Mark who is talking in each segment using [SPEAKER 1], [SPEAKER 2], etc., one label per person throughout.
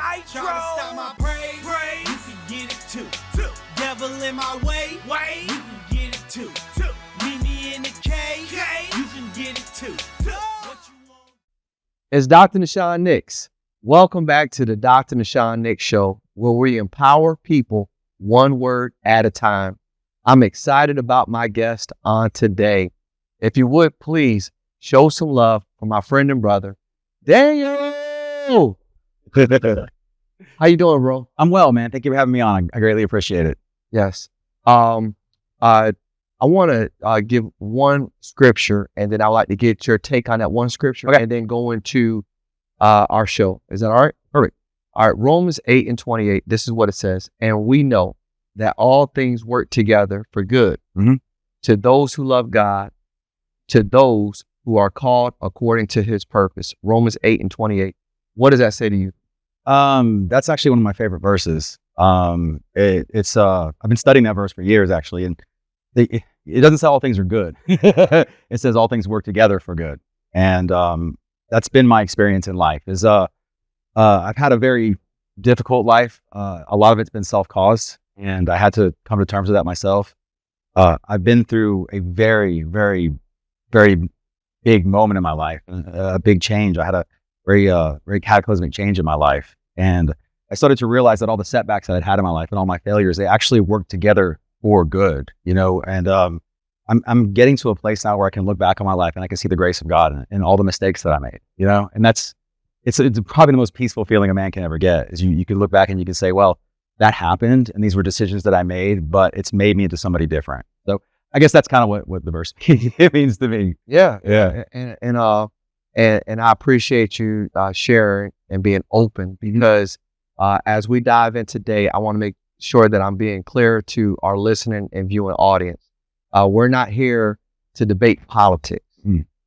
[SPEAKER 1] Nitro.
[SPEAKER 2] Try to stop my praise. You can get it too. Devil in my way. You can get it too. Meet me in the cave. You can get it too. What you want?
[SPEAKER 3] It's Dr. Nahshon Nicks. Welcome back to the Dr. Nahshon Nicks Show, where we empower people one word at a time. I'm excited about my guest on today. If you would, please show some love for my friend and brother, Daniel. How you doing, bro?
[SPEAKER 4] I'm well, man. Thank you for having me on. I greatly appreciate it.
[SPEAKER 3] Yes. I want to give one scripture, and then I'd like to get your take on that one scripture,
[SPEAKER 4] Okay.
[SPEAKER 3] and then go into our show. Is that all right?
[SPEAKER 4] Perfect.
[SPEAKER 3] All right. Romans 8:28. This is what it says. And we know that all things work together for good to those who love God, to those who are called according to his purpose. Romans 8:28. What does that say to you?
[SPEAKER 4] That's actually one of my favorite verses. I've been studying that verse for years, actually, and it doesn't say all things are good. It says all things work together for good, and that's been my experience in life. I've had a very difficult life. A lot of it's been self-caused, and I had to come to terms with that myself. I've been through a very, very, very big moment in my life, a big change. I had a very cataclysmic change in my life, and I started to realize that all the setbacks that I'd had in my life and all my failures, they actually worked together for good, and I'm getting to a place now where I can look back on my life and I can see the grace of God and all the mistakes that I made, and it's probably the most peaceful feeling a man can ever get, is you can look back and you can say, well, that happened and these were decisions that I made, but it's made me into somebody different. So I guess that's kind of what the verse means to me.
[SPEAKER 3] Yeah.
[SPEAKER 4] Yeah.
[SPEAKER 3] And I appreciate you sharing and being open, because as we dive in today, I want to make sure that I'm being clear to our listening and viewing audience. We're not here to debate politics,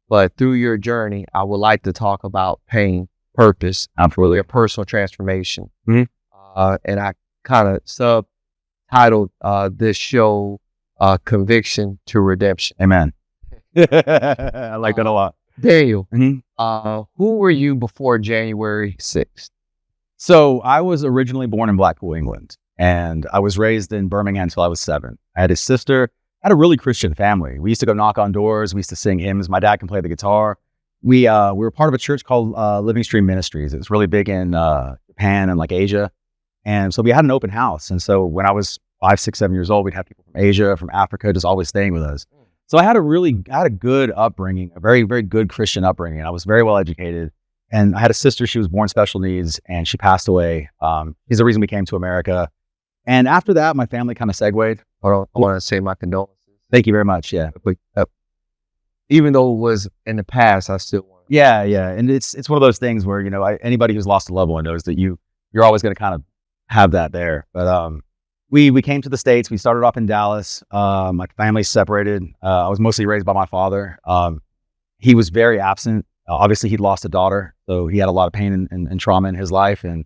[SPEAKER 3] but through your journey, I would like to talk about pain, purpose,
[SPEAKER 4] Absolutely.
[SPEAKER 3] your personal transformation. And I kind of subtitled this show, Conviction to Redemption.
[SPEAKER 4] Amen. I like that a lot.
[SPEAKER 3] Daniel,
[SPEAKER 4] Mm-hmm.
[SPEAKER 3] who were you before January 6th?
[SPEAKER 4] So I was originally born in Blackpool, England, and I was raised in Birmingham until I was 7. I had a sister. I had a really Christian family. We used to go knock on doors. We used to sing hymns. My dad can play the guitar. We were part of a church called Living Stream Ministries. It's really big in Japan and like Asia. And so we had an open house. And so when I was 5, 6, 7 years old, we'd have people from Asia, from Africa, just always staying with us. So I had a good upbringing, a very, very good Christian upbringing. I was very well educated. And I had a sister. She was born special needs, and she passed away. She's the reason we came to America. And after that, my family kind of segued.
[SPEAKER 3] Hold on, I want to say my condolences.
[SPEAKER 4] Thank you very much. Yeah.
[SPEAKER 3] But, even though it was in the past, I still want to.
[SPEAKER 4] Yeah. And it's one of those things where, anybody who's lost a loved one knows that you're always going to kind of have that there. But we came to the States. We started off in Dallas. My family separated. I was mostly raised by my father. He was very absent. Obviously, he'd lost a daughter, so he had a lot of pain and trauma in his life. And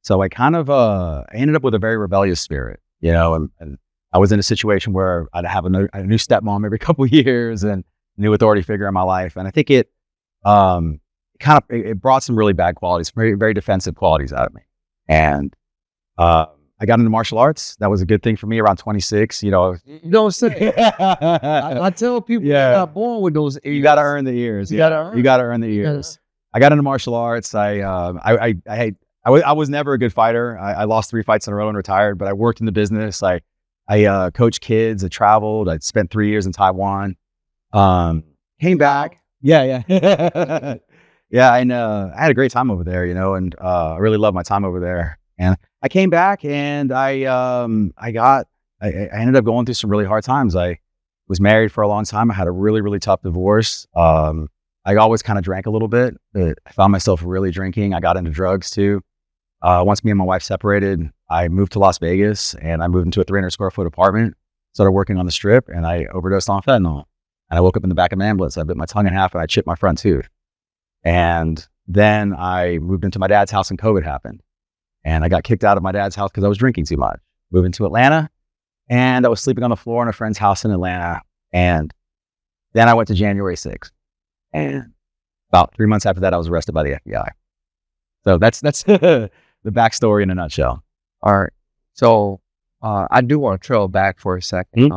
[SPEAKER 4] so I kind of I ended up with a very rebellious spirit, and I was in a situation where I'd have a new stepmom every couple of years and a new authority figure in my life. And I think it brought some really bad qualities, very, very defensive qualities out of me. And I got into martial arts. That was a good thing for me around 26.
[SPEAKER 3] You don't say. I tell people,
[SPEAKER 4] Yeah.
[SPEAKER 3] you're not born with those ears.
[SPEAKER 4] You got to earn the ears.
[SPEAKER 3] You gotta earn.
[SPEAKER 4] You got to earn the ears. I got into martial arts. I was never a good fighter. I lost 3 fights in a row and retired, but I worked in the business. I coached kids. I traveled. I spent 3 years in Taiwan. Came back. Yeah. Yeah. And I had a great time over there, and I really loved my time over there. And I came back, and I ended up going through some really hard times. I was married for a long time. I had a really, really tough divorce. I always kind of drank a little bit, but I found myself really drinking. I got into drugs too. Once me and my wife separated, I moved to Las Vegas, and I moved into a 300 square foot apartment, started working on the Strip, and I overdosed on fentanyl. And I woke up in the back of an ambulance. I bit my tongue in half, and I chipped my front tooth. And then I moved into my dad's house, and COVID happened. And I got kicked out of my dad's house because I was drinking too much. Moved into Atlanta, and I was sleeping on the floor in a friend's house in Atlanta. And then I went to January 6th. And about 3 months after that, I was arrested by the FBI. So that's the backstory in a nutshell.
[SPEAKER 3] All right. So I do want to trail back for a second.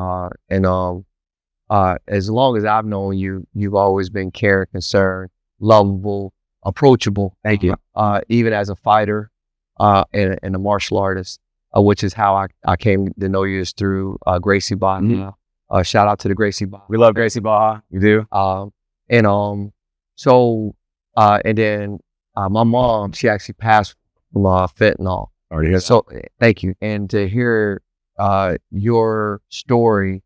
[SPEAKER 3] As long as I've known you, you've always been caring, concerned, lovable, approachable.
[SPEAKER 4] Thank you.
[SPEAKER 3] Even as a fighter and a martial artist, which is how I came to know you, is through Gracie Baja. Shout out to the Gracie Baja.
[SPEAKER 4] We love Gracie Baja. You do?
[SPEAKER 3] And then my mom, she actually passed from fentanyl.
[SPEAKER 4] Already hear
[SPEAKER 3] So thank you. And to hear your story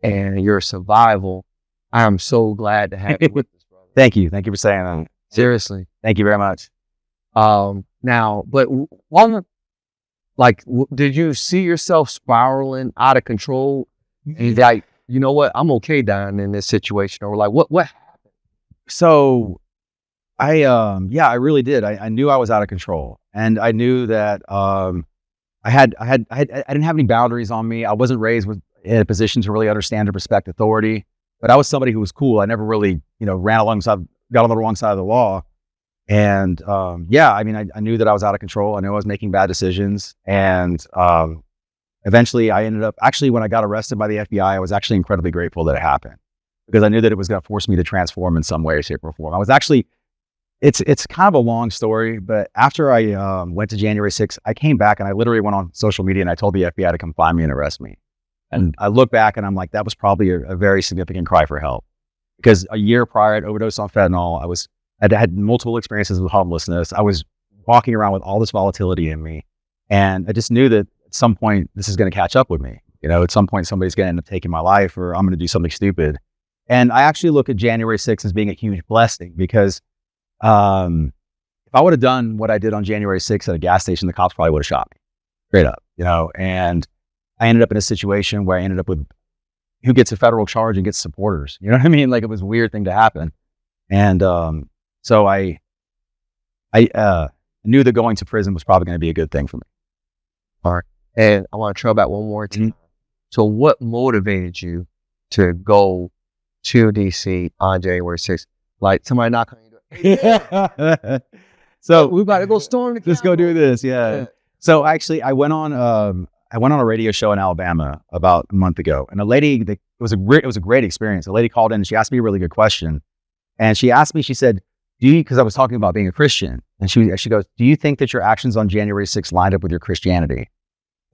[SPEAKER 3] and your survival, I am so glad to have you with us, brother.
[SPEAKER 4] Thank you. Thank you for saying that.
[SPEAKER 3] Seriously.
[SPEAKER 4] Thank you very much.
[SPEAKER 3] Now, but did you see yourself spiraling out of control? And like, you know what? I'm okay dying in this situation. Or like, what happened?
[SPEAKER 4] So I really did. I knew I was out of control, and I knew that I didn't have any boundaries on me. I wasn't raised in a position to really understand or respect authority, but I was somebody who was cool. I never really, got on the wrong side of the law. And I knew that I was out of control. I knew I was making bad decisions. And eventually I ended up, actually, when I got arrested by the FBI, I was actually incredibly grateful that it happened, because I knew that it was going to force me to transform in some way, shape, or form. I was actually, it's kind of a long story, but after I went to January 6th, I came back and I literally went on social media and I told the FBI to come find me and arrest me. And I look back and I'm like, that was probably a very significant cry for help, because a year prior I'd overdosed on fentanyl. I'd had multiple experiences with homelessness. I was walking around with all this volatility in me. And I just knew that at some point this is going to catch up with me. At some point somebody's going to end up taking my life, or I'm going to do something stupid. And I actually look at January 6th as being a huge blessing, because if I would have done what I did on January 6th at a gas station, the cops probably would have shot me straight up, and I ended up in a situation where I ended up with who gets a federal charge and gets supporters. You know what I mean? Like, it was a weird thing to happen. And so I knew that going to prison was probably going to be a good thing for me.
[SPEAKER 3] All right. And I want to trail back one more time. So what motivated you to go to DC on January 6th? Like, somebody knock on your door.
[SPEAKER 4] So
[SPEAKER 3] we about to go storm the
[SPEAKER 4] Let's go do this. Yeah. So actually, I went on a radio show in Alabama about a month ago, and it was a great experience. A lady called in and she asked me a really good question. And she asked me, she said, because I was talking about being a Christian, and she goes, do you think that your actions on January 6th lined up with your Christianity?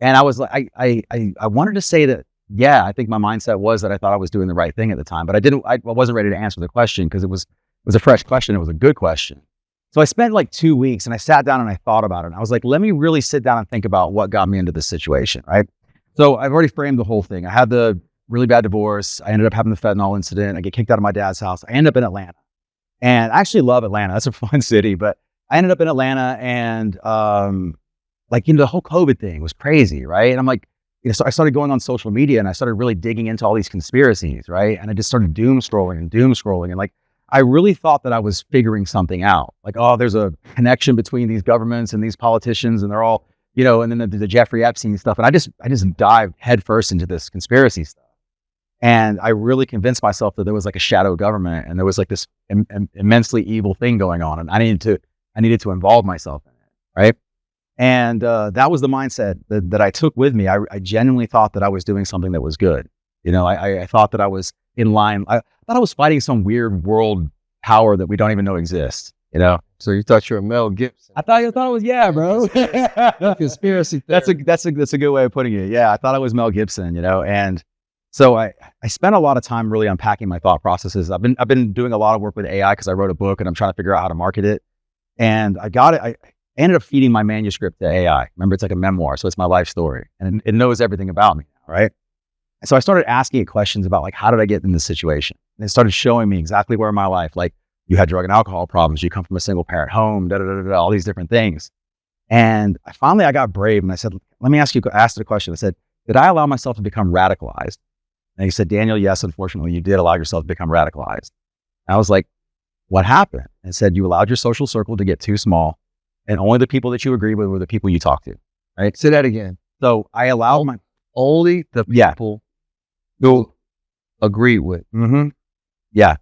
[SPEAKER 4] And I was like, I wanted to say that, yeah, I think my mindset was that I thought I was doing the right thing at the time, but I wasn't ready to answer the question, because it was a fresh question. It was a good question. So I spent like 2 weeks and I sat down and I thought about it. And I was like, let me really sit down and think about what got me into this situation, right? So I've already framed the whole thing. I had the really bad divorce. I ended up having the fentanyl incident. I get kicked out of my dad's house. I end up in Atlanta. And I actually love Atlanta. That's a fun city. But I ended up in Atlanta, and the whole COVID thing was crazy, right? And I'm like, so I started going on social media and I started really digging into all these conspiracies, right? And I just started doom scrolling. And like, I really thought that I was figuring something out. Like, oh, there's a connection between these governments and these politicians, and they're all, and then the Jeffrey Epstein stuff. And I just dived headfirst into this conspiracy stuff. And I really convinced myself that there was like a shadow government, and there was like this immensely evil thing going on, and I needed to involve myself in it, right? And that was the mindset that I took with me. I genuinely thought that I was doing something that was good. I thought that I was in line. I thought I was fighting some weird world power that we don't even know exists.
[SPEAKER 3] So you thought you were Mel Gibson?
[SPEAKER 4] I thought it was, yeah, bro.
[SPEAKER 3] Conspiracy
[SPEAKER 4] theory. That's a good way of putting it. Yeah, I thought I was Mel Gibson. And so I spent a lot of time really unpacking my thought processes. I've been doing a lot of work with AI, because I wrote a book and I'm trying to figure out how to market it. And I got it. I ended up feeding my manuscript to AI. Remember, it's like a memoir, so it's my life story, and it knows everything about me, right? And so I started asking it questions about, like, how did I get in this situation? And it started showing me exactly where in my life, like, you had drug and alcohol problems, you come from a single parent home, all these different things. And I got brave and I said, let me ask the question. I said, did I allow myself to become radicalized? And he said, Daniel, yes, unfortunately, you did allow yourself to become radicalized. And I was like, what happened? And it said, you allowed your social circle to get too small, and only the people that you agree with were the people you talk to, right?
[SPEAKER 3] Say that again.
[SPEAKER 4] So I allowed
[SPEAKER 3] only the people who agreed with.
[SPEAKER 4] Mm-hmm. Yeah.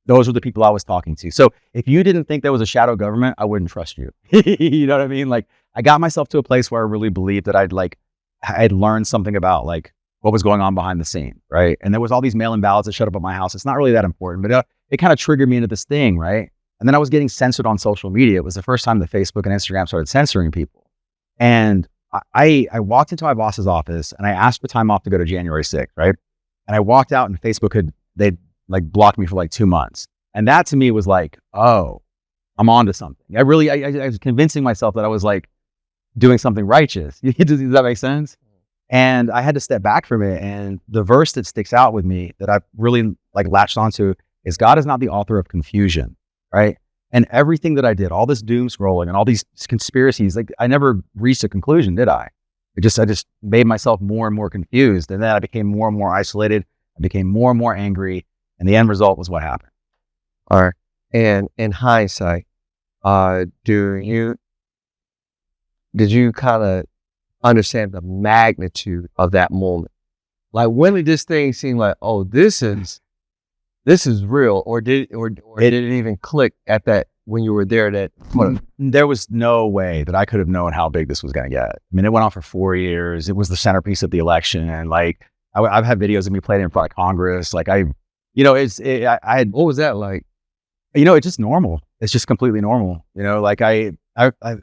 [SPEAKER 4] Those were the people I was talking to. So if you didn't think there was a shadow government, I wouldn't trust you. You know what I mean? Like, I got myself to a place where I really believed that I'd learned something about like what was going on behind the scene, right? And there was all these mail-in ballots that showed up at my house. It's not really that important, but it kind of triggered me into this thing, right? And then I was getting censored on social media. It was the first time that Facebook and Instagram started censoring people. And I walked into my boss's office and I asked for time off to go to January 6th, right? And I walked out and Facebook they'd like blocked me for like 2 months. And that to me was like, oh, I'm onto something. I was convincing myself that I was like doing something righteous. Does that make sense? And I had to step back from it. And the verse that sticks out with me that I really like latched onto is God is not the author of confusion, right? And everything that I did, all this doom scrolling and all these conspiracies, like I never reached a conclusion, did I? I just made myself more and more confused. And then I became more and more isolated. I became more and more angry. And the end result was what happened.
[SPEAKER 3] All right. And in hindsight, did you kind of understand the magnitude of that moment? Like, when did this thing seem like, oh, this is real, or did it even click at that when you were there? That
[SPEAKER 4] there was no way that I could have known how big this was going to get. I mean, it went on for 4 years. It was the centerpiece of the election, and like I've had videos of me playing in front of Congress. Like I had.
[SPEAKER 3] What was that like?
[SPEAKER 4] It's just normal. It's just completely normal. Like I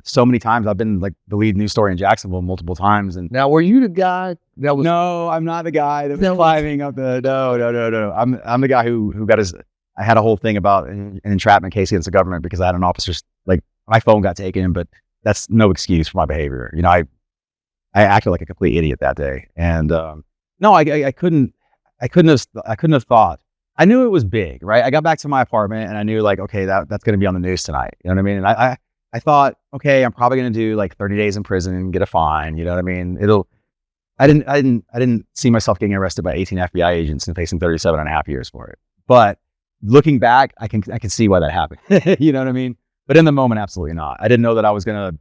[SPEAKER 4] so many times I've been like the lead news story in Jacksonville multiple times. And
[SPEAKER 3] now, were you the guy that was?
[SPEAKER 4] No, I'm not the guy that was climbing up the. No. I'm the guy who got his. I had a whole thing about an entrapment case against the government because I had an officer, like my phone got taken, but that's no excuse for my behavior. I acted like a complete idiot that day, and no, I couldn't have thought. I knew it was big, right? I got back to my apartment and I knew like, okay, that's going to be on the news tonight. You know what I mean? And I thought, okay, I'm probably going to do like 30 days in prison and get a fine. You know what I mean? I didn't see myself getting arrested by 18 FBI agents and facing 37 and a half years for it. But looking back, I can see why that happened. You know what I mean? But in the moment, absolutely not. I didn't know that I was going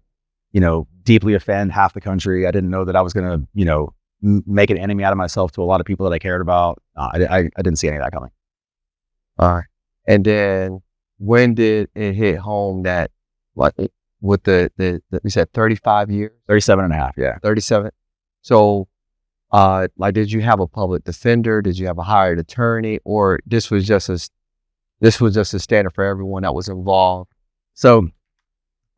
[SPEAKER 4] to, deeply offend half the country. I didn't know that I was going to, make an enemy out of myself to a lot of people that I cared about. I didn't see any of that coming.
[SPEAKER 3] All right. And then when did it hit home that, like, with the you said 35 years?
[SPEAKER 4] 37 and a half, yeah.
[SPEAKER 3] 37. So, like, did you have a public defender? Did you have a hired attorney? Or this was just a standard for everyone that was involved?
[SPEAKER 4] So,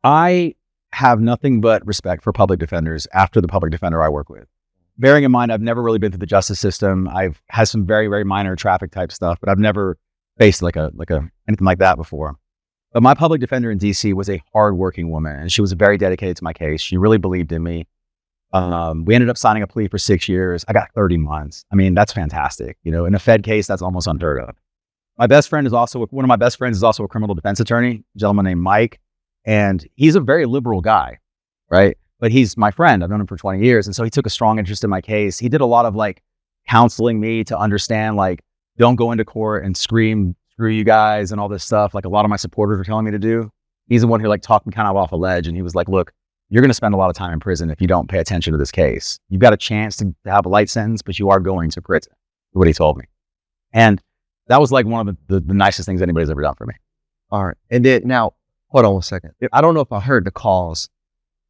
[SPEAKER 4] I have nothing but respect for public defenders after the public defender I work with. Bearing in mind, I've never really been through the justice system. I've had some very, very minor traffic type stuff, but I've never faced like anything like that before. But my public defender in DC was a hardworking woman, and she was very dedicated to my case. She really believed in me. We ended up signing a plea for 6 years. I got 30 months. I mean, that's fantastic. In a Fed case, that's almost unheard of. One of my best friends is also a criminal defense attorney, a gentleman named Mike, and he's a very liberal guy, right? But he's my friend. I've known him for 20 years. And so he took a strong interest in my case. He did a lot of like counseling me to understand, like, don't go into court and scream, screw you guys and all this stuff. Like a lot of my supporters were telling me to do. He's the one who like talked me kind of off a ledge. And he was like, look, you're going to spend a lot of time in prison if you don't pay attention to this case. You've got a chance to have a light sentence, but you are going to prison. Is what he told me. And that was like one of the nicest things anybody's ever done for me.
[SPEAKER 3] All right. And then now, hold on one second. I don't know if I heard the cause.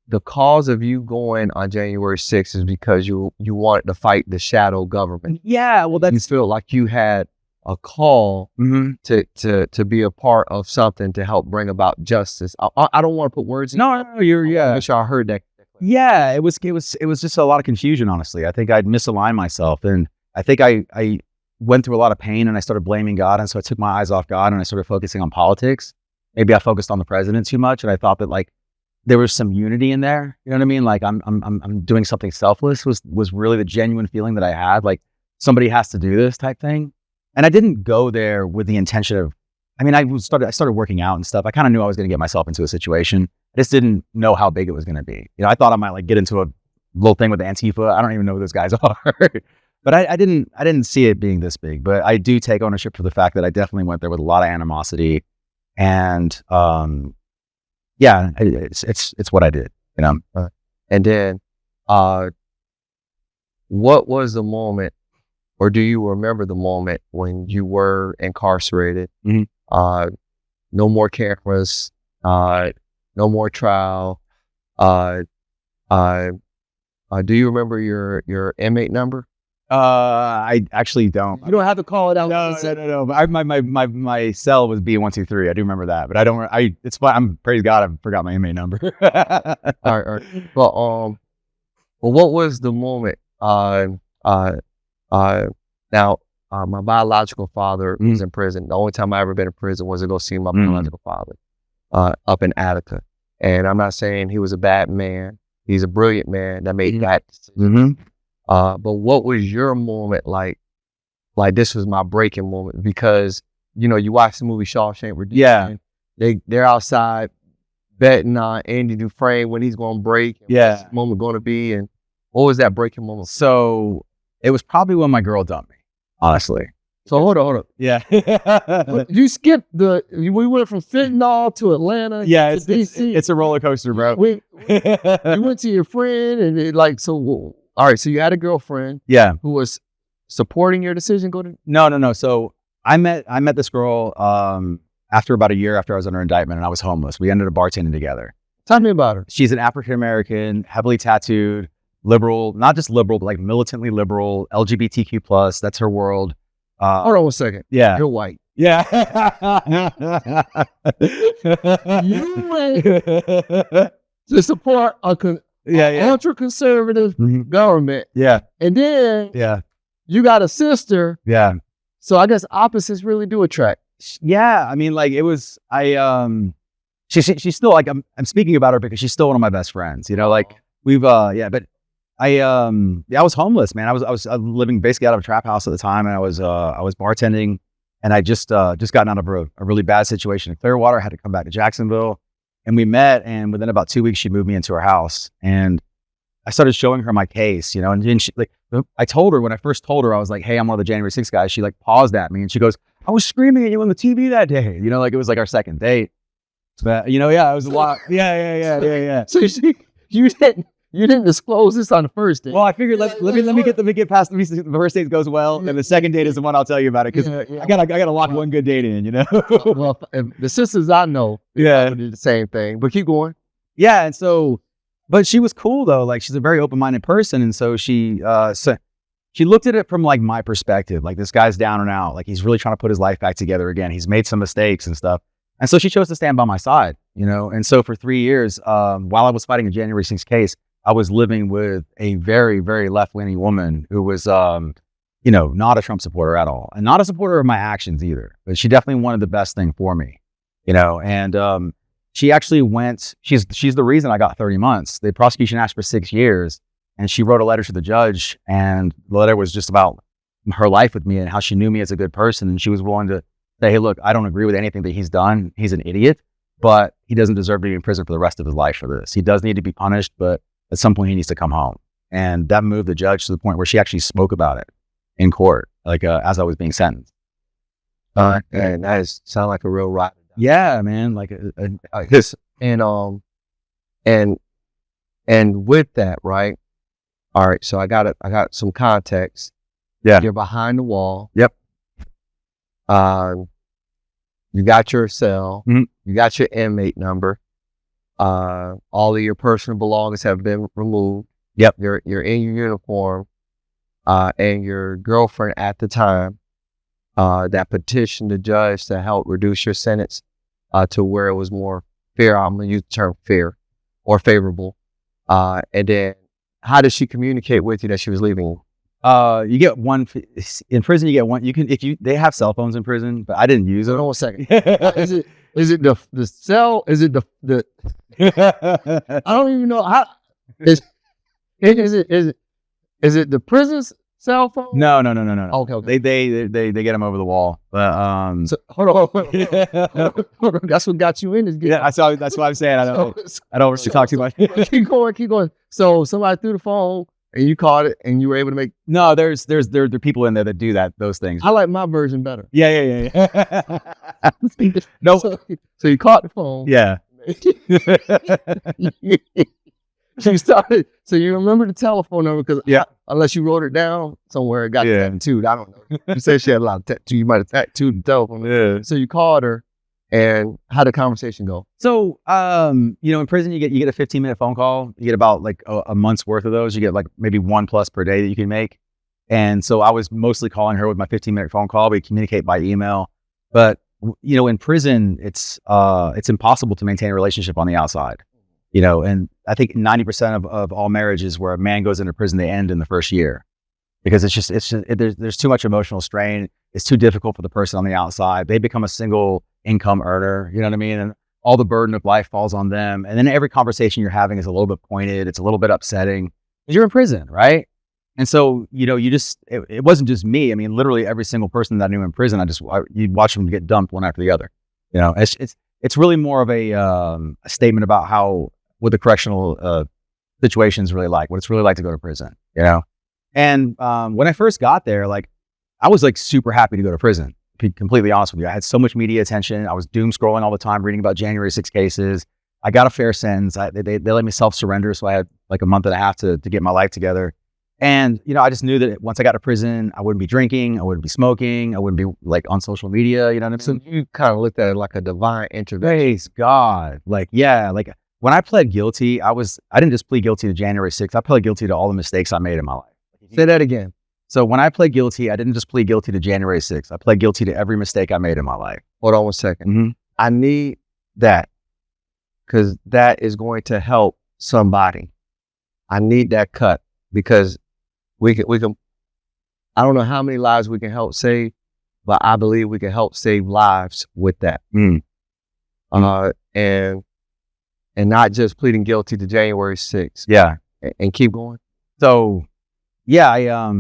[SPEAKER 3] The cause of you going on January 6th is because you wanted to fight the shadow government.
[SPEAKER 4] Yeah, well,
[SPEAKER 3] you feel like you had a call to be a part of something to help bring about justice. I don't want to put words in.
[SPEAKER 4] No, yeah.
[SPEAKER 3] I'm sure I heard that.
[SPEAKER 4] Yeah, it was just a lot of confusion, honestly. I think I'd misaligned myself, and I think I went through a lot of pain, and I started blaming God, and so I took my eyes off God, and I started focusing on politics. Maybe I focused on the president too much, and I thought that like there was some unity in there. You know what I mean? Like I'm doing something selfless was really the genuine feeling that I had. Like somebody has to do this type thing. And I didn't go there with the intention of, I mean, I started working out and stuff. I kind of knew I was going to get myself into a situation. I just didn't know how big it was going to be. I thought I might like get into a little thing with the Antifa. I don't even know who those guys are, but I didn't see it being this big, but I do take ownership for the fact that I definitely went there with a lot of animosity. And, yeah, it's what I did,
[SPEAKER 3] And then, what was the moment, or do you remember the moment when you were incarcerated?
[SPEAKER 4] Mm-hmm.
[SPEAKER 3] No more cameras. No more trial. Do you remember your inmate number?
[SPEAKER 4] I actually don't.
[SPEAKER 3] You don't have to call it out.
[SPEAKER 4] No. But my cell was B123. I do remember that, but I don't. It's fine. Praise God, I forgot my inmate number.
[SPEAKER 3] All right. But what was the moment? Now, my biological father was in prison. The only time I ever been in prison was to go see my biological father up in Attica. And I'm not saying he was a bad man. He's a brilliant man that made that decision. But what was your moment like? Like, this was my breaking moment, because you watch the movie Shawshank Redemption. Yeah, they're outside betting on Andy Dufresne when he's going to break. And what's the moment going to be? And what was that breaking moment?
[SPEAKER 4] So it was probably when my girl dumped me, honestly.
[SPEAKER 3] So hold on.
[SPEAKER 4] Yeah.
[SPEAKER 3] You skipped we went from fentanyl to Atlanta.
[SPEAKER 4] Yeah,
[SPEAKER 3] to DC.
[SPEAKER 4] It's a roller coaster, bro.
[SPEAKER 3] You went to your friend and all right, so you had a girlfriend.
[SPEAKER 4] Yeah.
[SPEAKER 3] Who was supporting your decision?
[SPEAKER 4] No. So I met this girl after about a year after I was under indictment, and I was homeless. We ended up bartending together.
[SPEAKER 3] Tell me about her.
[SPEAKER 4] She's an African American, heavily tattooed, liberal, not just liberal, but like militantly liberal, LGBTQ plus. That's her world.
[SPEAKER 3] Hold on 1 second.
[SPEAKER 4] Yeah.
[SPEAKER 3] You're white.
[SPEAKER 4] Yeah.
[SPEAKER 3] You went to support ultra-conservative government.
[SPEAKER 4] Yeah.
[SPEAKER 3] And then you got a sister.
[SPEAKER 4] Yeah.
[SPEAKER 3] So I guess opposites really do attract.
[SPEAKER 4] Yeah. I mean, like, it was, she's still, like, I'm speaking about her because she's still one of my best friends, like we've, but I was homeless, man. I was living basically out of a trap house at the time, and I was bartending, and I just gotten out of a really bad situation in Clearwater. I had to come back to Jacksonville, and we met, and within about 2 weeks, she moved me into her house, and I started showing her my case, and then she, like, I told her, when I first told her, I was like, hey, I'm one of the January 6th guys. She, like, paused at me, and she goes, I was screaming at you on the TV that day, like it was like our second date. But it was a lot. Yeah.
[SPEAKER 3] So you didn't disclose this on the first date.
[SPEAKER 4] Well, I figured let me get past the first date goes well, and the second date is the one I'll tell you about it, because I gotta lock one good date in,
[SPEAKER 3] Well, the sisters I know, did the same thing. But keep going.
[SPEAKER 4] Yeah, and so, but she was cool though. Like, she's a very open-minded person, and so she looked at it from, like, my perspective. Like, this guy's down and out. Like, he's really trying to put his life back together again. He's made some mistakes and stuff. And so she chose to stand by my side, And so for 3 years, while I was fighting a January 6th case, I was living with a very, very left-leaning woman who was, not a Trump supporter at all, and not a supporter of my actions either. But she definitely wanted the best thing for me, And she actually she's the reason I got 30 months. The prosecution asked for 6 years, and she wrote a letter to the judge, and the letter was just about her life with me and how she knew me as a good person, and she was willing to say, hey, look, I don't agree with anything that he's done. He's an idiot, but he doesn't deserve to be in prison for the rest of his life for this. He does need to be punished, but at some point he needs to come home. And that moved the judge to the point where she actually spoke about it in court, like as I was being sentenced.
[SPEAKER 3] And that sound like a real ride.
[SPEAKER 4] Yeah, man. Like
[SPEAKER 3] and with that, right? All right. So I got some context.
[SPEAKER 4] Yeah.
[SPEAKER 3] You're behind the wall.
[SPEAKER 4] Yep.
[SPEAKER 3] You got your cell.
[SPEAKER 4] Mm-hmm.
[SPEAKER 3] You got your inmate number. All of your personal belongings have been removed.
[SPEAKER 4] Yep.
[SPEAKER 3] You're in your uniform, and your girlfriend at the time, that petitioned the judge to help reduce your sentence, to where it was more fair. I'm gonna use the term fair or favorable. And then how did she communicate with you that she was leaving?
[SPEAKER 4] You get one in prison. You get one. They have cell phones in prison, but I didn't use them.
[SPEAKER 3] Hold on a second. Is it the cell? Is it the I don't even know how. Is it the prison's cell phone?
[SPEAKER 4] No.
[SPEAKER 3] Okay.
[SPEAKER 4] They get them over the wall. But
[SPEAKER 3] so, hold on. That's what got you in this game.
[SPEAKER 4] Yeah, that's what I'm saying. I don't really talk too much.
[SPEAKER 3] Keep going. So somebody threw the phone and you caught it and you were able to make.
[SPEAKER 4] No, there are people in there that do those things.
[SPEAKER 3] I like my version better.
[SPEAKER 4] Yeah.
[SPEAKER 3] No. So you caught the phone.
[SPEAKER 4] Yeah.
[SPEAKER 3] She started. So you remember the telephone number because
[SPEAKER 4] Yeah.
[SPEAKER 3] unless you wrote it down somewhere, it got
[SPEAKER 4] Yeah.
[SPEAKER 3] tattooed. I don't know. You said she had a lot of tattoo. You might have tattooed the telephone.
[SPEAKER 4] Yeah.
[SPEAKER 3] So you called her, and how did the conversation go?
[SPEAKER 4] So, in prison, you get a 15-minute phone call. You get about like a month's worth of those. You get like maybe 1+ per day that you can make. And so I was mostly calling her with my 15-minute phone call. We communicate by email, but in prison, it's impossible to maintain a relationship on the outside. And I think 90% of all marriages where a man goes into prison, they end in the first year because there's too much emotional strain. It's too difficult for the person on the outside. They become a single income earner, you know what I mean? And all the burden of life falls on them. And then every conversation you're having is a little bit pointed. It's a little bit upsetting because you're in prison, right? And so, it wasn't just me. I mean, literally every single person that I knew in prison, you'd watch them get dumped one after the other. It's really more of a statement about what the correctional situation is really like, what it's really like to go to prison, And when I first got there, like, I was like super happy to go to prison, to be completely honest with you. I had so much media attention. I was doom scrolling all the time, reading about January 6 cases. I got a fair sentence. They let me self-surrender, so I had like a month and a half to get my life together. And, I just knew that once I got to prison, I wouldn't be drinking, I wouldn't be smoking, I wouldn't be like on social media, you know what I mean?
[SPEAKER 3] So you kind of looked at it like a divine intervention.
[SPEAKER 4] Praise God. Like, yeah, like when I pled guilty, I didn't just plead guilty to January 6th. I pled guilty to all the mistakes I made in my life.
[SPEAKER 3] Say that again.
[SPEAKER 4] So when I pled guilty, I didn't just plead guilty to January 6th. I pled guilty to every mistake I made in my life.
[SPEAKER 3] Hold on 1 second.
[SPEAKER 4] Mm-hmm.
[SPEAKER 3] I need that because that is going to help somebody. I need that cut because we can, I don't know how many lives we can help save, but I believe we can help save lives with that.
[SPEAKER 4] Mm.
[SPEAKER 3] And not just pleading guilty to January 6th.
[SPEAKER 4] Yeah.
[SPEAKER 3] And keep going.
[SPEAKER 4] So, yeah,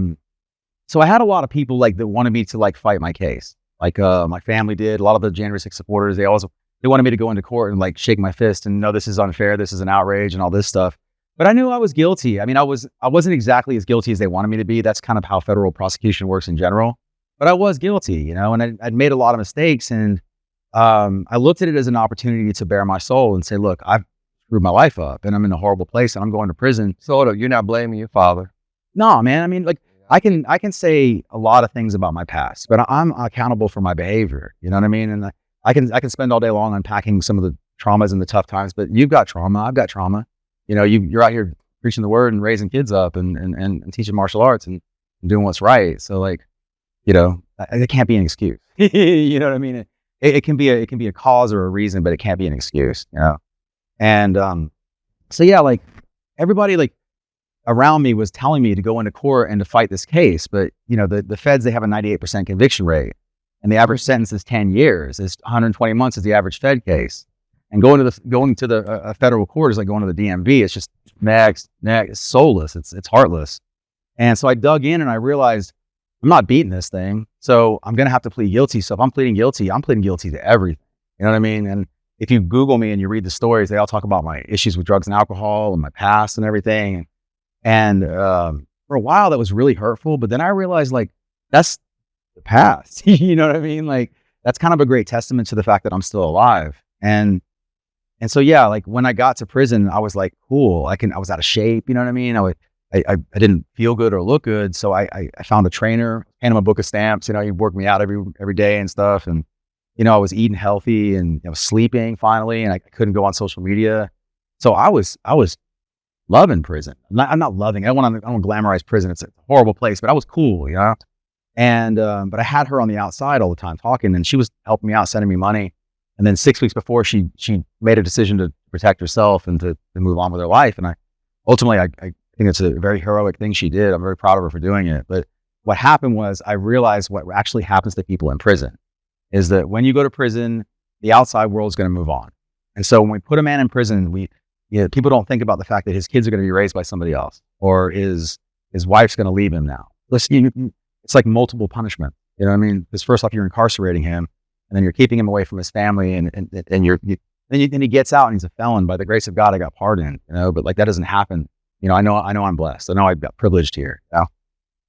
[SPEAKER 4] so I had a lot of people like that wanted me to like fight my case. Like, my family did. A lot of the January 6th supporters, they wanted me to go into court and like shake my fist and no, this is unfair. This is an outrage and all this stuff. But I knew I was guilty. I mean, I wasn't exactly as guilty as they wanted me to be. That's kind of how federal prosecution works in general. But I was guilty, and I'd made a lot of mistakes. And I looked at it as an opportunity to bare my soul and say, look, I've screwed my life up and I'm in a horrible place and I'm going to prison.
[SPEAKER 3] So you're not blaming your father?
[SPEAKER 4] No, man. I mean, like I can say a lot of things about my past, but I'm accountable for my behavior. You know what I mean? And I can spend all day long unpacking some of the traumas and the tough times, but you've got trauma. I've got trauma. You're out here preaching the word and raising kids up and teaching martial arts and doing what's right. So like, it can't be an excuse. You know what I mean? It can be a cause or a reason, but it can't be an excuse, And so yeah, like everybody like around me was telling me to go into court and to fight this case. But the feds, they have a 98% conviction rate and the average sentence is 10 years. It's 120 months is the average Fed case. And going to the federal court is like going to the DMV. It's just next, it's soulless. It's heartless. And so I dug in and I realized I'm not beating this thing. So I'm going to have to plead guilty. So if I'm pleading guilty to everything. You know what I mean? And if you Google me and you read the stories, they all talk about my issues with drugs and alcohol and my past and everything. And for a while that was really hurtful. But then I realized like, that's the past. You know what I mean? Like that's kind of a great testament to the fact that I'm still alive. And so, yeah, like when I got to prison, I was like, cool, I was out of shape. You know what I mean? I didn't feel good or look good. So I found a trainer, handed him a book of stamps, he worked me out every day and stuff. And, I was eating healthy and I was sleeping finally, and I couldn't go on social media. So I was loving prison. I'm not loving it. I don't want to glamorize prison. It's a horrible place, but I was cool, And, but I had her on the outside all the time talking, and she was helping me out, sending me money. And then 6 weeks before, she made a decision to protect herself and to move on with her life. And I think it's a very heroic thing she did. I'm very proud of her for doing it. But what happened was I realized what actually happens to people in prison is that when you go to prison, the outside world is going to move on. And so when we put a man in prison, people don't think about the fact that his kids are going to be raised by somebody else, or his wife's going to leave him now. It's like multiple punishment. You know what I mean? Because first off, you're incarcerating him. And then you're keeping him away from his family, and then he gets out and he's a felon. By the grace of God, I got pardoned, but like that doesn't happen. I know I'm blessed. I know I've got privileged here.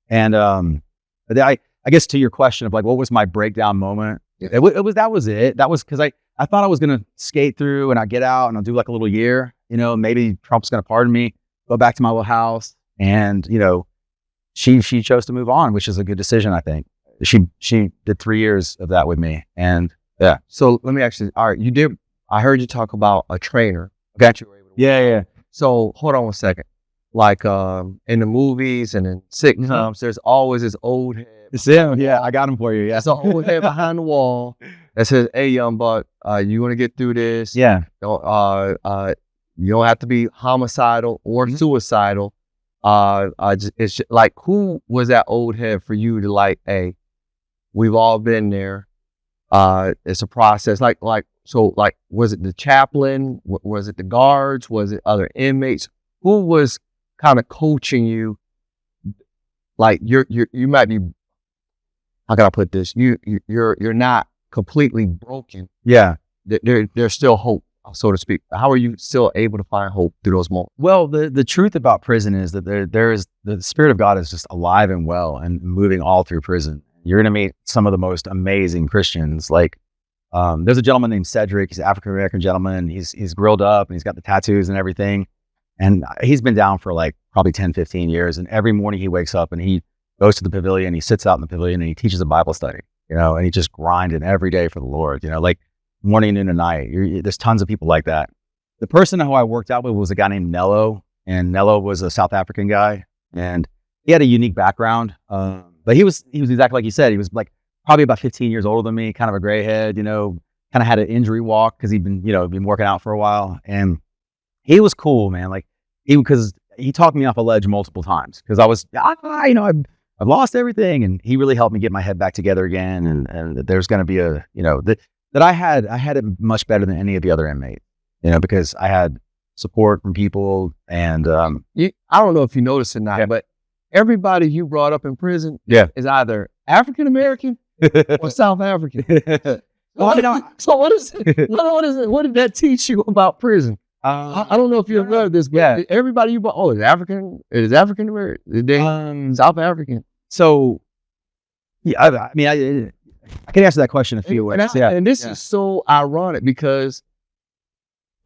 [SPEAKER 4] And but I guess to your question of like, what was my breakdown moment? That was it. That was because I thought I was gonna skate through and I get out and I'll do like a little year, you know, maybe Trump's going to pardon me, go back to my little house. And, you know, she chose to move on, which is a good decision, I think. She did 3 years of that with me. And yeah.
[SPEAKER 3] So let me actually, all right, I heard you talk about a trainer. Got you.
[SPEAKER 4] Yeah.
[SPEAKER 3] So hold on one second. Like in the movies and in sitcoms, there's always this old head.
[SPEAKER 4] It's him. Yeah, I got him for you. Yeah.
[SPEAKER 3] There's an old head behind the wall that says, "Hey, young buck, you want to get through this?
[SPEAKER 4] Yeah.
[SPEAKER 3] You don't have to be homicidal or suicidal. It's just, like, who was that old head for you to like? Hey, we've all been there. It's a process. So, was it the chaplain? Was it the guards? Was it other inmates? Who was kind of coaching you? Like you might be. How can I put this? You're not completely broken.
[SPEAKER 4] Yeah.
[SPEAKER 3] There's still hope, so to speak. How are you still able to find hope through those moments?
[SPEAKER 4] Well, the truth about prison is that there is the Spirit of God is just alive and well and moving all through prison. You're going to meet some of the most amazing Christians. Like, there's a gentleman named Cedric. He's an African-American gentleman. He's grilled up and he's got the tattoos and everything. And he's been down for like probably 10, 15 years. And every morning he wakes up and he goes to the pavilion, he sits out in the pavilion and he teaches a Bible study, you know, and he just grinding every day for the Lord, you know, like morning, noon, and night. There's tons of people like that. The person who I worked out with was a guy named Nello, and Nello was a South African guy, and he had a unique background. But he was exactly like you said. He was like probably about 15 years older than me, kind of a gray head, you know, kind of had an injury walk because he'd been working out for a while. And he was cool, man. Like because he talked me off a ledge multiple times because I was, I've lost everything. And he really helped me get my head back together again. And there's going to be that I had it much better than any of the other inmates, you know, because I had support from people. And
[SPEAKER 3] I don't know if you noticed or not, but everybody you brought up in prison is either African American or South African. So what is it? What did that teach you about prison? I don't know if you've heard this, but everybody you brought, is African American, South African.
[SPEAKER 4] So I can answer that question a few ways.
[SPEAKER 3] And this is so ironic because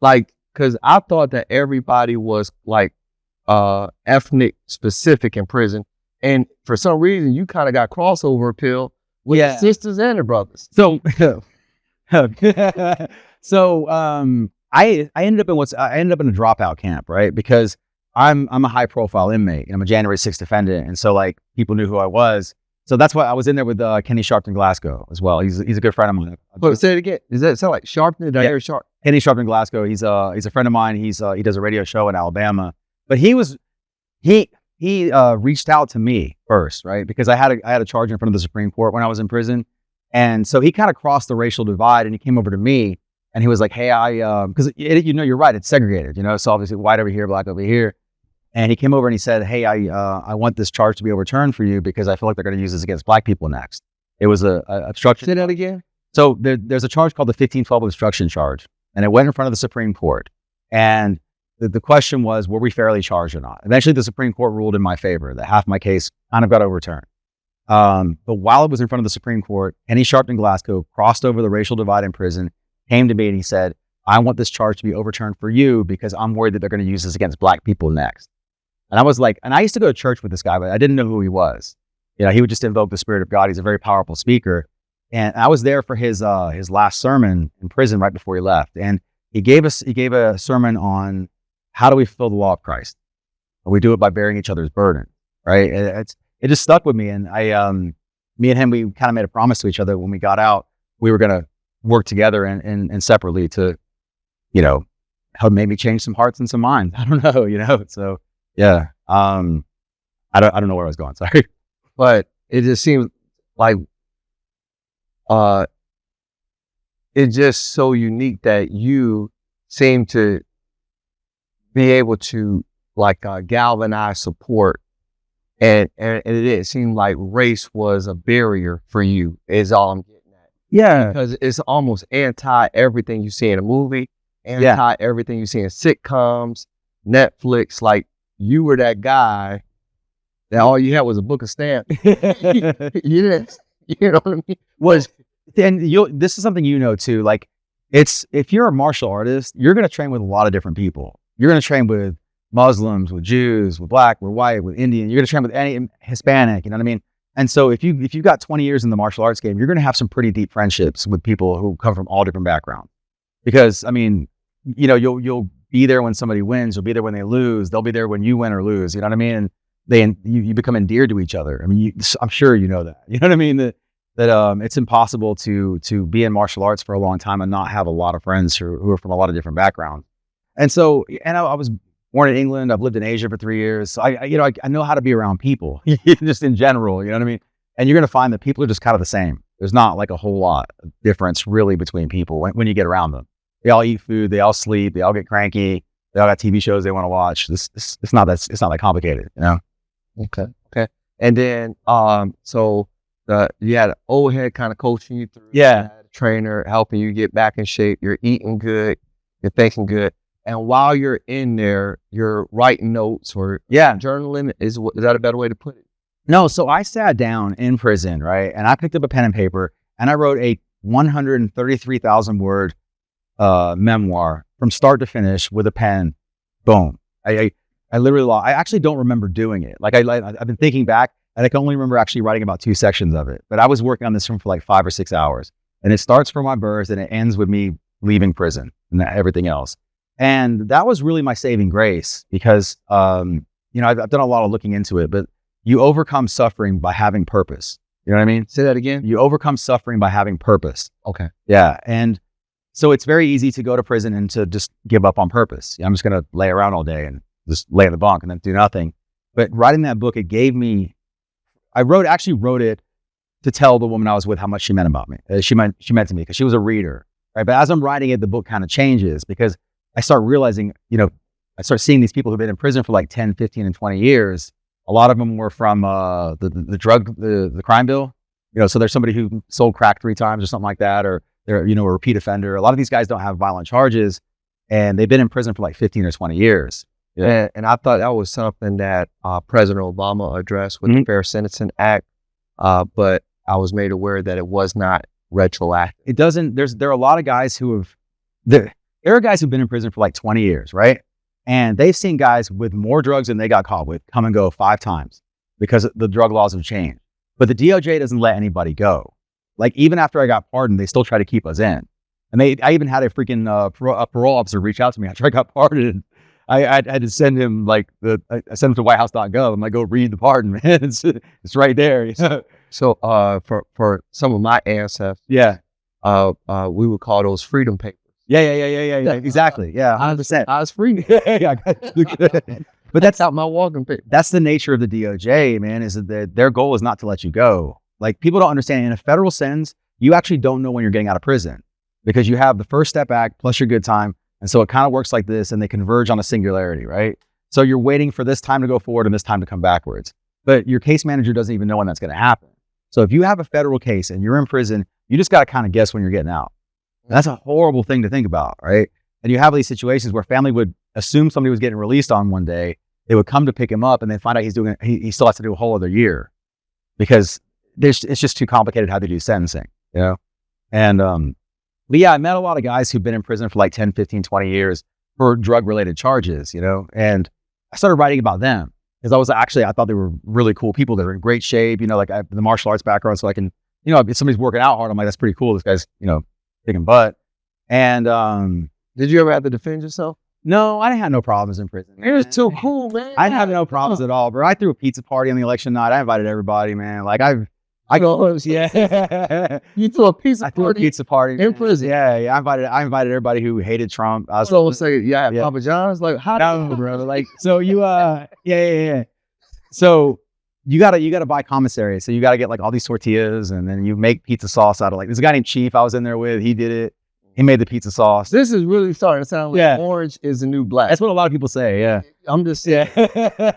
[SPEAKER 3] I thought that everybody was like ethnic specific in prison, and for some reason you kind of got crossover appeal with the sisters and the brothers.
[SPEAKER 4] So I ended up in a dropout camp, right? Because I'm a high profile inmate and I'm a January 6th defendant, and so like people knew who I was. So that's why I was in there with Kenny Sharpton Glasgow as well. He's a good friend of mine.
[SPEAKER 3] But say it again. Does that sound like Sharpton? Did I hear Sharp?
[SPEAKER 4] Kenny Sharpton Glasgow. He's a friend of mine. He does a radio show in Alabama. But he reached out to me first, right? Because I had a charge in front of the Supreme Court when I was in prison, and so he kind of crossed the racial divide and he came over to me and he was like, "Hey, because you're right, it's segregated, you know, so obviously white over here, black over here." And he came over and he said, "Hey, I want this charge to be overturned for you because I feel like they're going to use this against black people next." It was a obstruction.
[SPEAKER 3] Say that again.
[SPEAKER 4] So there's a charge called the 1512 obstruction charge, and it went in front of the Supreme Court. And the question was, were we fairly charged or not? Eventually, the Supreme Court ruled in my favor that half my case kind of got overturned. But while it was in front of the Supreme Court, Kenny Sharpton Glasgow crossed over the racial divide in prison, came to me and he said, "I want this charge to be overturned for you because I'm worried that they're going to use this against black people next." And I was like, and I used to go to church with this guy, but I didn't know who he was. You know, he would just invoke the Spirit of God. He's a very powerful speaker. And I was there for his last sermon in prison right before he left. And he gave a sermon on how do we fulfill the law of Christ? And we do it by bearing each other's burden, right? It just stuck with me. And me and him, we kind of made a promise to each other when we got out, we were going to work together and separately to, you know, help maybe change some hearts and some minds. I don't know, you know, so. Yeah. I don't know where I was going. Sorry.
[SPEAKER 3] But it just seems like it's just so unique that you seem to be able to galvanize support. And it seemed like race was a barrier for you, is all I'm getting at.
[SPEAKER 4] Yeah.
[SPEAKER 3] Because it's almost anti everything you see in a movie, anti everything you see in sitcoms, Netflix, like. You were that guy that all you had was a book of stamps. You didn't, you know what I mean?
[SPEAKER 4] This is something you know too. Like, if you're a martial artist, you're going to train with a lot of different people. You're going to train with Muslims, with Jews, with Black, with white, with Indian. You're going to train with any Hispanic. You know what I mean? And so if you've got 20 years in the martial arts game, you're going to have some pretty deep friendships with people who come from all different backgrounds. Because I mean, you know, you'll be there when somebody wins. You'll be there when they lose. They'll be there when you win or lose. You know what I mean? And you become endeared to each other. I mean, I'm sure you know that. You know what I mean? That it's impossible to be in martial arts for a long time and not have a lot of friends who are from a lot of different backgrounds. And so, I was born in England. I've lived in Asia for 3 years. So I know how to be around people, just in general. You know what I mean? And you're going to find that people are just kind of the same. There's not like a whole lot of difference really between people when you get around them. They all eat food. They all sleep. They all get cranky. They all got TV shows they want to watch. It's not that complicated, you know?
[SPEAKER 3] Okay. And then, so you had an old head kind of coaching you through.
[SPEAKER 4] Yeah.
[SPEAKER 3] You had a trainer helping you get back in shape. You're eating good. You're thinking good. And while you're in there, you're writing notes or journaling. Is that a better way to put it?
[SPEAKER 4] No. So I sat down in prison, right? And I picked up a pen and paper and I wrote a 133,000 word memoir from start to finish with a pen. Boom. I literally I actually don't remember doing it. Like I've been thinking back and I can only remember actually writing about 2 sections of it. But I was working on this for like 5 or 6 hours. And it starts from my birth and it ends with me leaving prison and everything else. And that was really my saving grace because, I've done a lot of looking into it, but you overcome suffering by having purpose. You know what I mean?
[SPEAKER 3] Say that again.
[SPEAKER 4] You overcome suffering by having purpose.
[SPEAKER 3] Okay.
[SPEAKER 4] Yeah. And so it's very easy to go to prison and to just give up on purpose. I'm just going to lay around all day and just lay in the bunk and then do nothing. But writing that book, it gave me, I actually wrote it to tell the woman I was with how much she meant about me. She meant to me because she was a reader, right? But as I'm writing it, the book kind of changes because I start realizing, I start seeing these people who've been in prison for like 10, 15, and 20 years. A lot of them were from the crime bill. So there's somebody who sold crack 3 times or something like that, or they're, a repeat offender. A lot of these guys don't have violent charges and they've been in prison for like 15 or 20 years.
[SPEAKER 3] Yeah. And I thought that was something that President Obama addressed with the Fair Sentencing Act. But I was made aware that it was not retroactive.
[SPEAKER 4] It doesn't, there are a lot of guys there are guys who've been in prison for like 20 years, right? And they've seen guys with more drugs than they got caught with come and go 5 times because the drug laws have changed. But the DOJ doesn't let anybody go. Like even after I got pardoned, they still try to keep us in. And I even had a freaking parole officer reach out to me after I got pardoned. I had to send him I sent him to whitehouse.gov. I'm like, go read the pardon, man. It's right there.
[SPEAKER 3] So for some of my ancestors, we would call those freedom papers.
[SPEAKER 4] Yeah. Exactly. Yeah, 100%.
[SPEAKER 3] I was free.
[SPEAKER 4] Yeah, I got you. But
[SPEAKER 3] that's out my walking paper.
[SPEAKER 4] That's the nature of the DOJ, man, is that their goal is not to let you go. Like people don't understand in a federal sentence, you actually don't know when you're getting out of prison because you have the First Step Act plus your good time. And so it kind of works like this and they converge on a singularity, right? So you're waiting for this time to go forward and this time to come backwards. But your case manager doesn't even know when that's going to happen. So if you have a federal case and you're in prison, you just got to kind of guess when you're getting out. And that's a horrible thing to think about, right? And you have these situations where family would assume somebody was getting released on one day. They would come to pick him up and they find out he still has to do a whole other year because it's just too complicated how they do sentencing, And, but yeah, I met a lot of guys who've been in prison for like 10, 15, 20 years for drug-related charges, and I started writing about them because I thought they were really cool people that are in great shape, like I have the martial arts background, so I can, if somebody's working out hard, I'm like, that's pretty cool. This guy's, kicking butt. And
[SPEAKER 3] did you ever have to defend yourself?
[SPEAKER 4] No, I didn't have no problems in prison.
[SPEAKER 3] It was too cool, man.
[SPEAKER 4] I didn't have no problems at all, bro. I threw a pizza party on the election night. I invited everybody, man. Like yeah.
[SPEAKER 3] You threw a pizza
[SPEAKER 4] I threw a pizza party
[SPEAKER 3] in prison.
[SPEAKER 4] Yeah. I invited everybody who hated Trump.
[SPEAKER 3] I was going to say, yeah, Papa John's. Like, how?
[SPEAKER 4] No, brother. Like, so you, yeah. So you gotta buy commissary. So you gotta get like all these tortillas, and then you make pizza sauce out of like. There's a guy named Chief I was in there with. He did it. He made the pizza sauce.
[SPEAKER 3] This is really starting to sound like orange is the new black.
[SPEAKER 4] That's what a lot of people say. Yeah.
[SPEAKER 3] I'm just saying.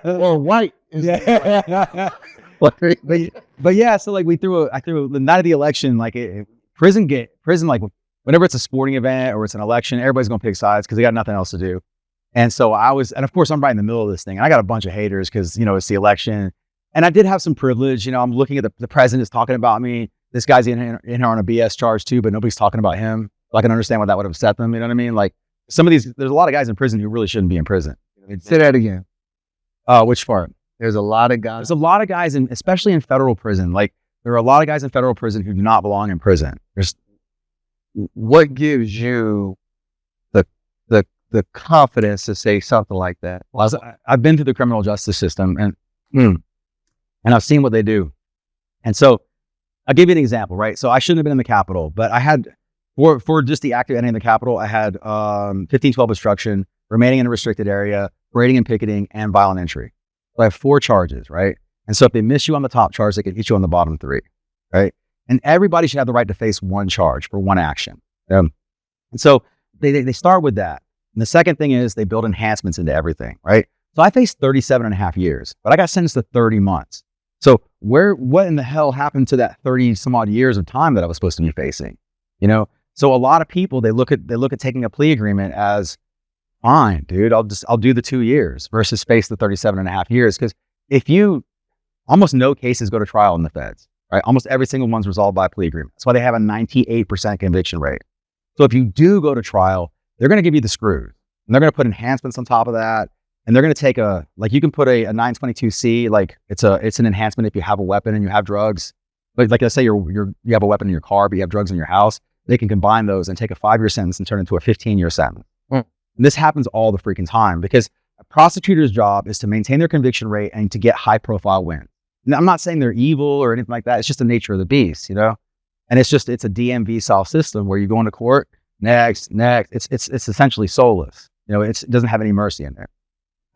[SPEAKER 3] Or white is the new black.
[SPEAKER 4] But yeah, so like I threw the night of the election, like prison, like whenever it's a sporting event or it's an election, everybody's going to pick sides because they got nothing else to do. And so and of course I'm right in the middle of this thing and I got a bunch of haters because, it's the election and I did have some privilege. I'm looking at the president is talking about me. This guy's in here on a BS charge too, but nobody's talking about him. So I can understand why that would upset them. You know what I mean? Like there's a lot of guys in prison who really shouldn't be in prison.
[SPEAKER 3] Say that again.
[SPEAKER 4] Which part?
[SPEAKER 3] There's a lot of guys.
[SPEAKER 4] There's a lot of guys especially in federal prison. Like there are a lot of guys in federal prison who do not belong in prison.
[SPEAKER 3] What gives you the confidence to say something like that?
[SPEAKER 4] Well, I've been through the criminal justice system and I've seen what they do. And so I'll give you an example, right? So I shouldn't have been in the Capitol, but I had, for just the act of entering in the Capitol, I had 1512 obstruction, remaining in a restricted area, braiding and picketing, and violent entry. So I have 4 charges, right? And so if they miss you on the top charge, they can hit you on the bottom 3, right? And everybody should have the right to face 1 charge for 1 action. And so they start with that. And the second thing is they build enhancements into everything, right? So I faced 37 and a half years, but I got sentenced to 30 months. So what in the hell happened to that 30 some odd years of time that I was supposed to be facing? You know? So a lot of people, they look at taking a plea agreement as, fine, dude, I'll do the 2 years versus face the 37 and a half years. Because almost no cases go to trial in the feds, right? Almost every single one's resolved by plea agreement. That's why they have a 98% conviction rate. So if you do go to trial, they're going to give you the screws, and they're going to put enhancements on top of that. And they're going to take you can put a 922C, like it's an enhancement if you have a weapon and you have drugs. But like let's say you have a weapon in your car, but you have drugs in your house, they can combine those and take a 5-year sentence and turn it into a 15-year sentence. And this happens all the freaking time because a prosecutor's job is to maintain their conviction rate and to get high profile wins. Now, I'm not saying they're evil or anything like that. It's just the nature of the beast, you know? And it's a DMV style system where you go into court, next. It's essentially soulless. You know, it doesn't have any mercy in there.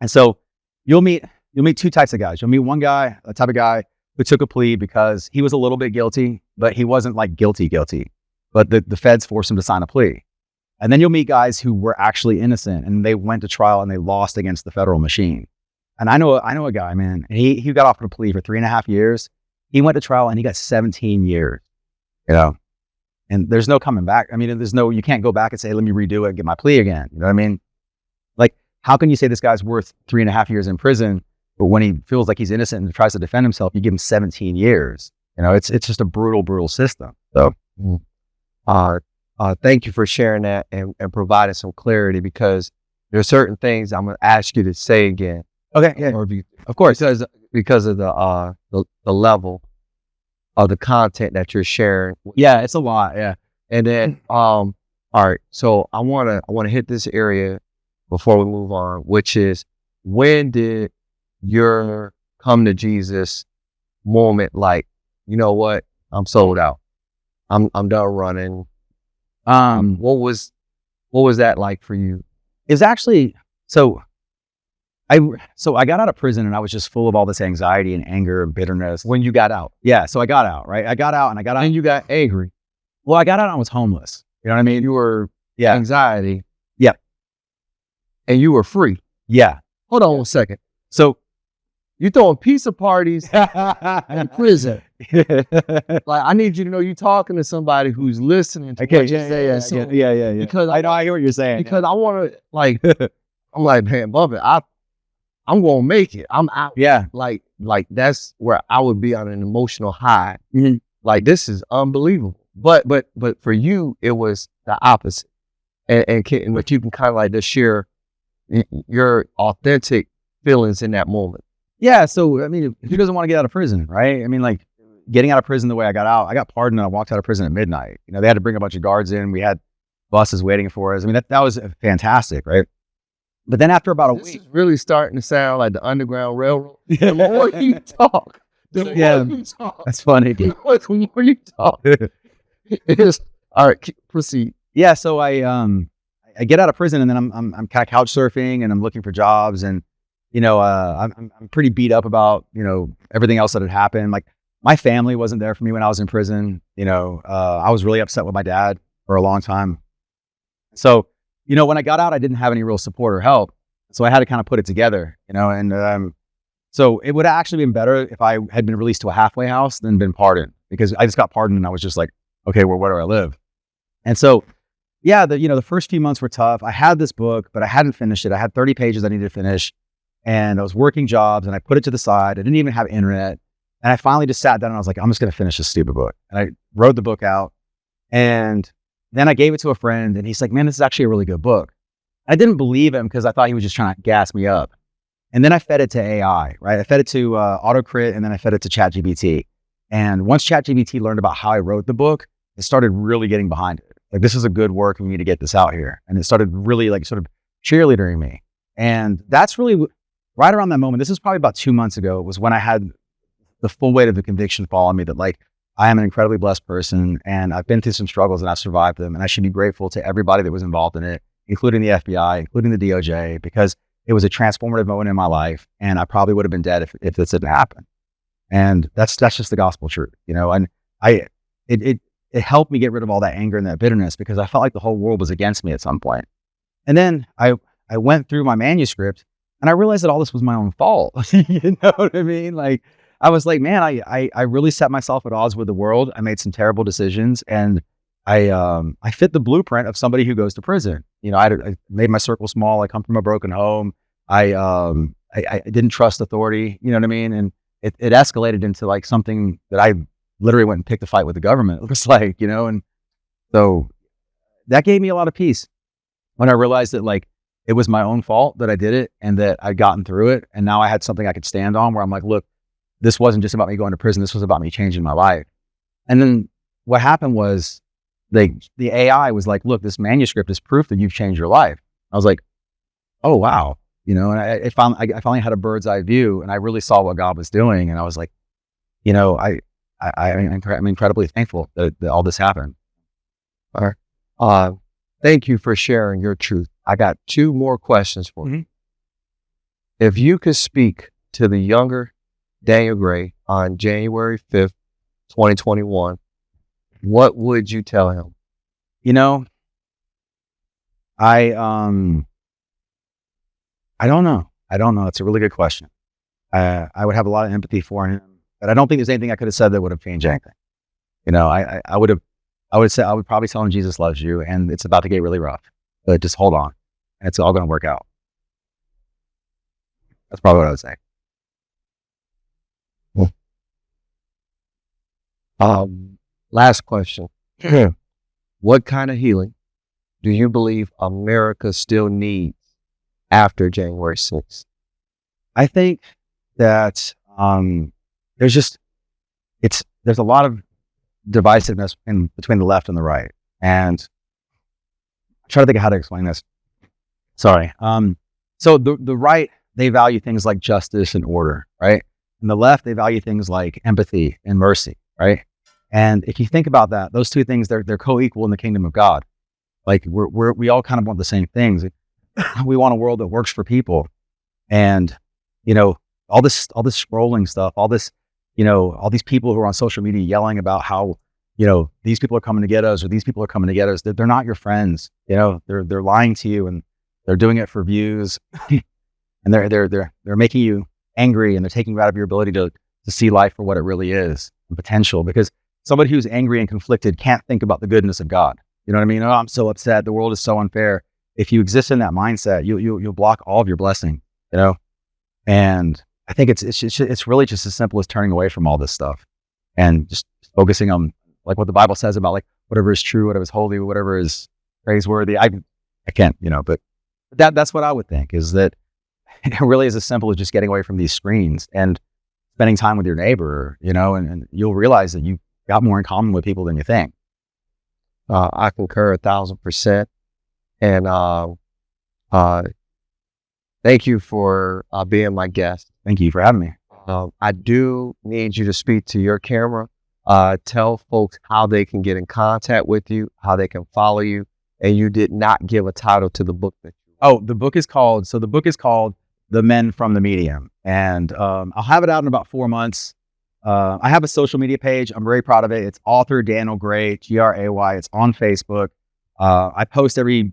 [SPEAKER 4] And so you'll meet 2 types of guys. You'll meet one guy, a type of guy who took a plea because he was a little bit guilty, but he wasn't like guilty. But the feds forced him to sign a plea. And then you'll meet guys who were actually innocent and they went to trial and they lost against the federal machine. And I know a guy, man, he got offered a plea for 3.5 years. He went to trial and he got 17 years, you know, and there's no coming back. I mean, you can't go back and say, let me redo it and get my plea again. You know what I mean? Like, how can you say this guy's worth 3.5 years in prison, but when he feels like he's innocent and tries to defend himself, you give him 17 years? You know, it's just a brutal system. So,
[SPEAKER 3] thank you for sharing that and providing some clarity, because there's certain things I'm going to ask you to say again.
[SPEAKER 4] Okay. Yeah.
[SPEAKER 3] Or of course, because of the level of the content that you're sharing.
[SPEAKER 4] Yeah, it's a lot. Yeah.
[SPEAKER 3] And then, all right. So I want to hit this area before we move on, which is, when did your come to Jesus moment, like, you know what, I'm sold out, I'm done running? What was that like for you?
[SPEAKER 4] It's actually, so I got out of prison and I was just full of all this anxiety and anger and bitterness.
[SPEAKER 3] When you got out?
[SPEAKER 4] Yeah. So I got out, right?
[SPEAKER 3] And you got angry.
[SPEAKER 4] Well, I got out and I was homeless. You know what I mean?
[SPEAKER 3] You were anxiety.
[SPEAKER 4] Yeah.
[SPEAKER 3] And you were free.
[SPEAKER 4] Yeah.
[SPEAKER 3] Hold on one second. So you throwing pizza parties in prison. Like, I need you to know you're talking to somebody who's listening to what you say.
[SPEAKER 4] Yeah.
[SPEAKER 3] Because
[SPEAKER 4] I know, I hear what you're saying.
[SPEAKER 3] Because I want to, like, I'm like, man, Bubba, I'm going to make it. I'm out.
[SPEAKER 4] Yeah.
[SPEAKER 3] Like that's where I would be on an emotional high.
[SPEAKER 4] Mm-hmm.
[SPEAKER 3] Like, this is unbelievable. But for you, it was the opposite. But you can kind of like just share your authentic feelings in that moment.
[SPEAKER 4] Yeah. So, I mean, who doesn't want to get out of prison, right? I mean, like, getting out of prison the way I got pardoned and I walked out of prison at midnight. You know, they had to bring a bunch of guards in. We had buses waiting for us. I mean, that was fantastic, right? But then after about a week,
[SPEAKER 3] this is really starting to sound like the Underground Railroad. The more you talk, the more you talk.
[SPEAKER 4] That's funny.
[SPEAKER 3] The more you talk. All right, proceed.
[SPEAKER 4] Yeah. So I get out of prison and then I'm kind of couch surfing and I'm looking for jobs, and you know, I'm pretty beat up about, you know, everything else that had happened. Like, my family wasn't there for me when I was in prison. You know, I was really upset with my dad for a long time. So, you know, when I got out, I didn't have any real support or help. So I had to kind of put it together, you know, and so it would have actually been better if I had been released to a halfway house than been pardoned, because I just got pardoned and I was just like, okay, well, where do I live? And so, yeah, the first few months were tough. I had this book, but I hadn't finished it. I had 30 pages I needed to finish, and I was working jobs and I put it to the side. I didn't even have internet. And I finally just sat down and I was like, I'm just going to finish this stupid book. And I wrote the book out, and then I gave it to a friend and he's like, man, this is actually a really good book. I didn't believe him because I thought he was just trying to gas me up. And then I fed it to AI, right? I fed it to AutoCrit, and then I fed it to ChatGPT. And once ChatGPT learned about how I wrote the book, it started really getting behind it. Like, this is a good work. We need to get this out here. And it started really like sort of cheerleading me. And that's really right around that moment. This is probably about 2 months ago, was when I had the full weight of the conviction fall on me that, like, I am an incredibly blessed person, and I've been through some struggles and I've survived them. And I should be grateful to everybody that was involved in it, including the FBI, including the DOJ, because it was a transformative moment in my life. And I probably would have been dead if this didn't happen. And that's just the gospel truth, you know. And it helped me get rid of all that anger and that bitterness, because I felt like the whole world was against me at some point. And then I went through my manuscript, and I realized that all this was my own fault. You know what I mean? Like, I was like, man, I really set myself at odds with the world. I made some terrible decisions, and I fit the blueprint of somebody who goes to prison. You know, I made my circle small. I come from a broken home. I didn't trust authority. You know what I mean? And it escalated into like something that I literally went and picked a fight with the government. It looks like, you know, and so that gave me a lot of peace when I realized that, like, it was my own fault that I did it, and that I'd gotten through it. And now I had something I could stand on, where I'm like, look, this wasn't just about me going to prison. This was about me changing my life. And then what happened was the AI was like, look, this manuscript is proof that you've changed your life. I was like, oh, wow. You know, and I finally had a bird's eye view, and I really saw what God was doing. And I was like, you know, I'm incredibly thankful that all this happened.
[SPEAKER 3] All right. Thank you for sharing your truth. I got 2 more questions for you. If you could speak to the younger Daniel Gray on January 5th, 2021, what would you tell him?
[SPEAKER 4] You know, I don't know. It's a really good question. I would have a lot of empathy for him, but I don't think there's anything I could have said that would have changed anything. You know, I would probably tell him Jesus loves you, and it's about to get really rough, but just hold on, and it's all going to work out. That's probably what I would say.
[SPEAKER 3] Last question. What kind of healing do you believe America still needs after January 6th?
[SPEAKER 4] I think that there's a lot of divisiveness between the left and the right. And I'm trying to think of how to explain this. Sorry. So the right, they value things like justice and order, right? And the left, they value things like empathy and mercy, right? And if you think about that, those 2 things, they're co-equal in the kingdom of God. Like, we all kind of want the same things. We want a world that works for people. And, you know, all this scrolling stuff, all this, you know, all these people who are on social media yelling about how, you know, these people are coming to get us, or these people are coming to get us. They're not your friends. You know, they're lying to you, and they're doing it for views, and they're making you angry, and they're taking you out of your ability to see life for what it really is, the potential. Because somebody who's angry and conflicted can't think about the goodness of God. You know what I mean? Oh, I'm so upset. The world is so unfair. If you exist in that mindset, you'll block all of your blessing, you know? And I think it's really just as simple as turning away from all this stuff and just focusing on, like, what the Bible says about, like, whatever is true, whatever is holy, whatever is praiseworthy. I can't, you know, but that's what I would think, is that it really is as simple as just getting away from these screens and spending time with your neighbor, you know, and you'll realize that you've got more in common with people than you think.
[SPEAKER 3] I concur 1,000%. And thank you for being my guest.
[SPEAKER 4] Thank you for having me.
[SPEAKER 3] I do need you to speak to your camera. Tell folks how they can get in contact with you, how they can follow you. And you did not give a title to the book that you wrote.
[SPEAKER 4] The book is called The Men from the Medium. And I'll have it out in about 4 months. I have a social media page. I'm very proud of it. It's author Daniel Gray, Gray. It's on Facebook. I post every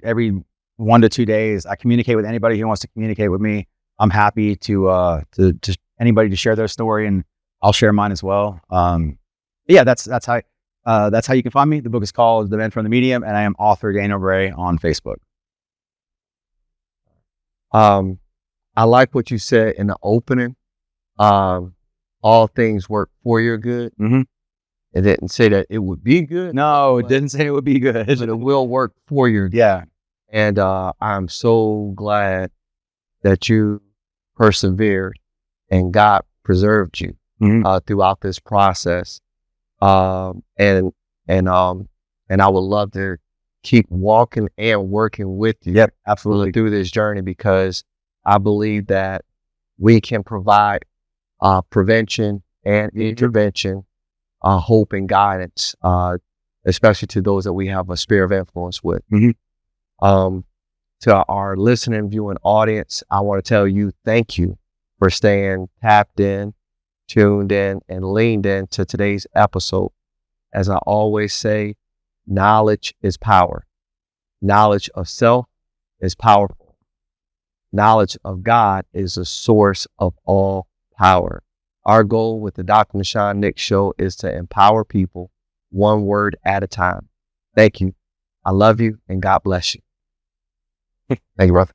[SPEAKER 4] 1 to 2 days. I communicate with anybody who wants to communicate with me. I'm happy to anybody to share their story, and I'll share mine as well. Yeah, that's how you can find me. The book is called The Men from the Medium, and I am author Daniel Gray on Facebook.
[SPEAKER 3] I like what you said in the opening. All things work for your good.
[SPEAKER 4] Mm-hmm.
[SPEAKER 3] It didn't say that it would be good.
[SPEAKER 4] No, it didn't say it would be good.
[SPEAKER 3] But it will work for your good.
[SPEAKER 4] Yeah.
[SPEAKER 3] And I'm so glad that you persevered and God preserved you throughout this process. And I would love to keep walking and working with you.
[SPEAKER 4] Yep, absolutely.
[SPEAKER 3] Through this journey, because I believe that we can provide prevention and intervention, hope and guidance, especially to those that we have a sphere of influence with. To our listening, viewing audience, I want to tell you thank you for staying tapped in, tuned in, and leaned in to today's episode. As I always say, knowledge is power. Knowledge of self is powerful. Knowledge of God is the source of all power. Our goal with the Dr. Nahshon Nicks Show is to empower people one word at a time. Thank you. I love you, and God bless you. Thank you, brother.